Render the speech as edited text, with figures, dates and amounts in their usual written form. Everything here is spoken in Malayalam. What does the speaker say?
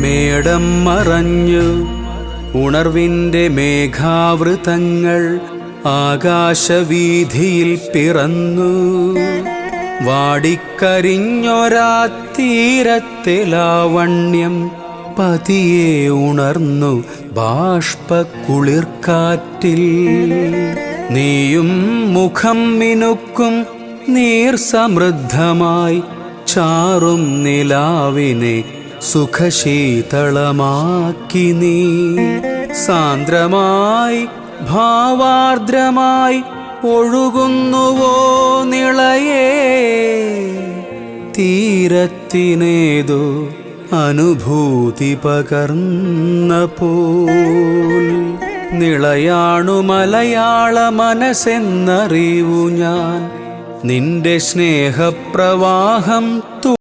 മേടം മറഞ്ഞു ഉണർവിൻ്റെ മേഘാവൃതങ്ങൾ ആകാശവീഥിയിൽ പിറന്നു. വാടിക്കരിഞ്ഞൊരാ തീരത്തെ ലാവണ്യം പതിയെ ഉണർന്നു ബാഷ്പക്കുളിർക്കാറ്റിൽ. നീയും മുഖം മിനുക്കും നീർസമൃദ്ധമായി ചാറും നിലാവിനെ സുഖശീതളമാക്കി നീ. സാന്ദ്രമായി ഭാവാർദ്രമായി ഒഴുകുന്നുവോ നിളയേ, തീരത്തിനേതോ അനുഭൂതി പകർന്ന പോൽ. നിളയാണു മലയാള മനസ്സെന്നറിവു ഞാൻ, നിന്റെ സ്നേഹപ്രവാഹം